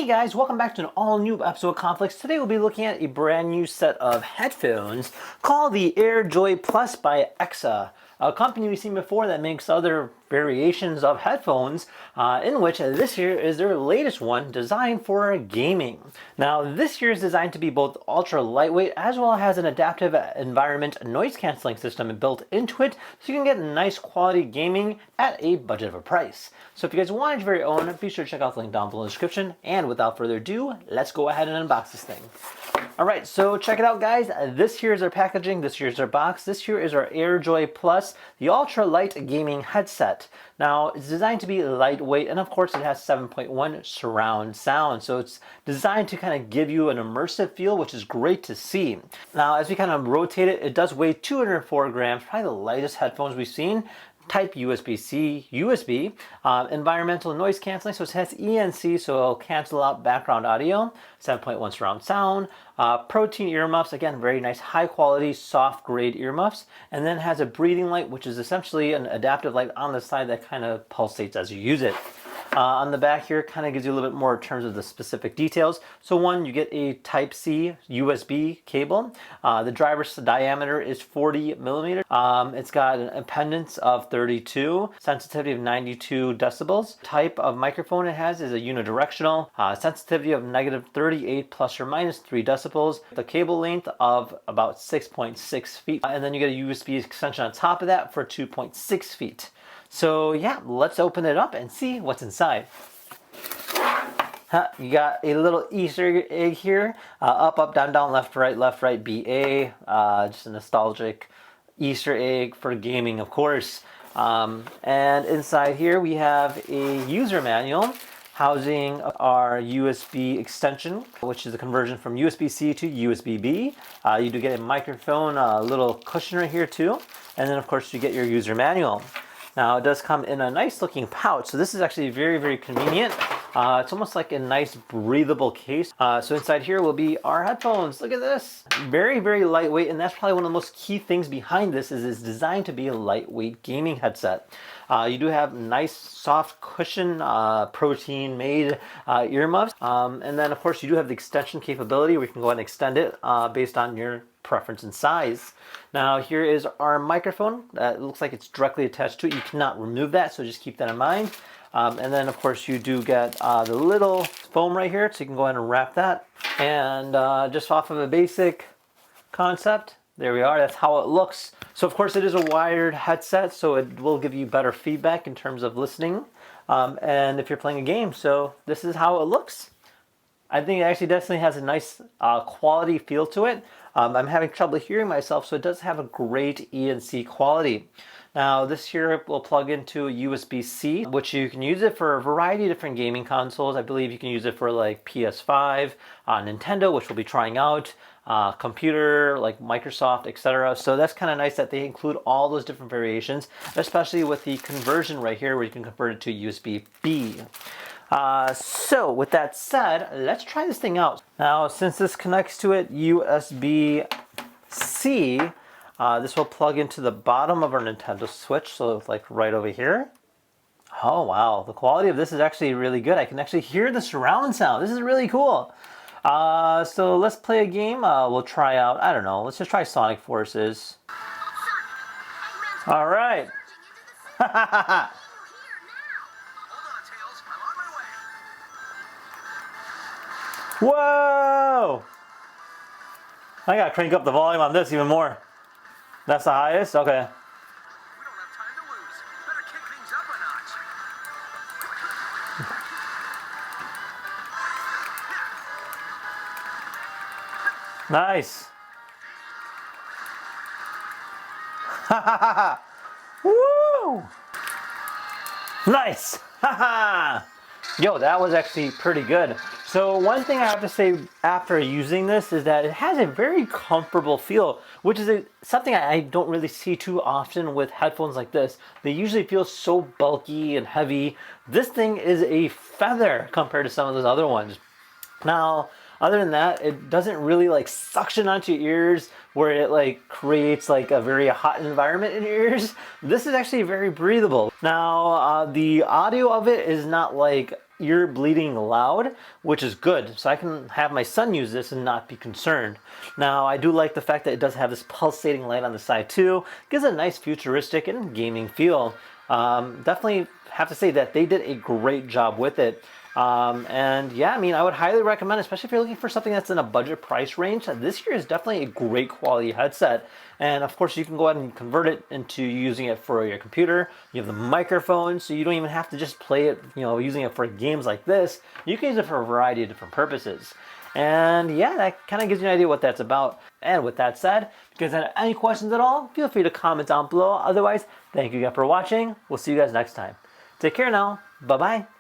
Hey guys, welcome back to an all-new episode of Conflicts. Today we'll be looking at a brand new set of headphones called the AirJoy Plus by EXA, a company we've seen before that makes other variations of headphones, in which this here is their latest one designed for gaming. Now this here is designed to be both ultra lightweight as well as an adaptive environment noise cancelling system built into it, so you can get nice quality gaming at a budget of a price. So if you guys want your very own, be sure to check out the link down below in the description. And without further ado, let's go ahead and unbox this thing. Alright, so check it out guys. This here is our packaging, this here is our box, this here is our AirJoy Plus, the ultra light gaming headset. Now it's designed to be lightweight, and of course it has 7.1 surround sound, so it's designed to kind of give you an immersive feel, which is great to see. Now as we kind of rotate it, it does weigh 204 grams, probably the lightest headphones we've seen. Type USB-C, USB, environmental noise cancelling, so it has ENC, so it'll cancel out background audio, 7.1 surround sound, protein earmuffs, again, very nice high quality, soft grade earmuffs, and then it has a breathing light, which is essentially an adaptive light on the side that kind of pulsates as you use it. On the back here, kind of gives you a little bit more in terms of the specific details. So one, you get a Type-C USB cable. The driver's diameter is 40 millimeters. It's got an impedance of 32, sensitivity of 92 decibels. Type of microphone it has is a unidirectional, sensitivity of -38 plus or minus 3 decibels. The cable length of about 6.6 feet. And then you get a USB extension on top of that for 2.6 feet. So yeah, let's open it up and see what's inside. You got a little Easter egg here. Up, up, down, down, left, right, BA. Just a nostalgic Easter egg for gaming, of course. And inside here we have a user manual housing our USB extension, which is a conversion from USB-C to USB-B. You do get a microphone, a little cushion right here too. And then of course you get your user manual. Now it does come in a nice looking pouch, so this is actually very, very convenient. It's almost like a nice breathable case. So inside here will be our headphones. Look at this. Very, very lightweight, and that's probably one of the most key things behind this is it's designed to be a lightweight gaming headset. You do have nice soft cushion, protein made earmuffs. And then of course you do have the extension capability where you can go ahead and extend it based on your preference and size. Now here is our microphone that looks like it's directly attached to it. You cannot remove that, so just keep that in mind. And then of course you do get the little foam right here, so you can go ahead and wrap that. And just off of a basic concept, there we are, that's how it looks. So of course it is a wired headset, so it will give you better feedback in terms of listening. And if you're playing a game, so this is how it looks. I think it actually definitely has a nice quality feel to it. I'm having trouble hearing myself, so it does have a great ENC quality. Now this here will plug into a USB-C, which you can use it for a variety of different gaming consoles. I believe you can use it for like PS5, Nintendo, which we'll be trying out, computer like Microsoft, etc. So that's kind of nice that they include all those different variations, especially with the conversion right here where you can convert it to USB-B. So with that said, let's try this thing out. Now, since this connects to it USB-C, this will plug into the bottom of our Nintendo Switch, so it's like right over here. Oh wow, the quality of this is actually really good. I can actually hear the surround sound. This is really cool. So let's play a game. We'll try out, I don't know, let's just try Sonic Forces. All right. Whoa! I gotta crank up the volume on this even more. That's the highest? Okay. We don't have time to lose. Better kick things up a notch. Nice. Ha ha ha ha! Woo! Nice! Ha ha! Yo, that was actually pretty good. So one thing I have to say after using this is that it has a very comfortable feel, which is something I don't really see too often with headphones like this. They usually feel so bulky and heavy. This thing is a feather compared to some of those other ones. Now, other than that, it doesn't really like suction onto your ears where it like creates like a very hot environment in your ears. This is actually very breathable. Now, the audio of it is not like ear bleeding loud, which is good. So I can have my son use this and not be concerned. Now, I do like the fact that it does have this pulsating light on the side too. Gives it a nice futuristic and gaming feel. Definitely have to say that they did a great job with it. And yeah, I mean, I would highly recommend, especially if you're looking for something that's in a budget price range, this here is definitely a great quality headset. And of course, you can go ahead and convert it into using it for your computer. You have the microphone, so you don't even have to just play it, using it for games like this. You can use it for a variety of different purposes. And yeah, that kind of gives you an idea what that's about. And with that said, if you guys have any questions at all, feel free to comment down below. Otherwise, thank you again for watching. We'll see you guys next time. Take care now. Bye-bye.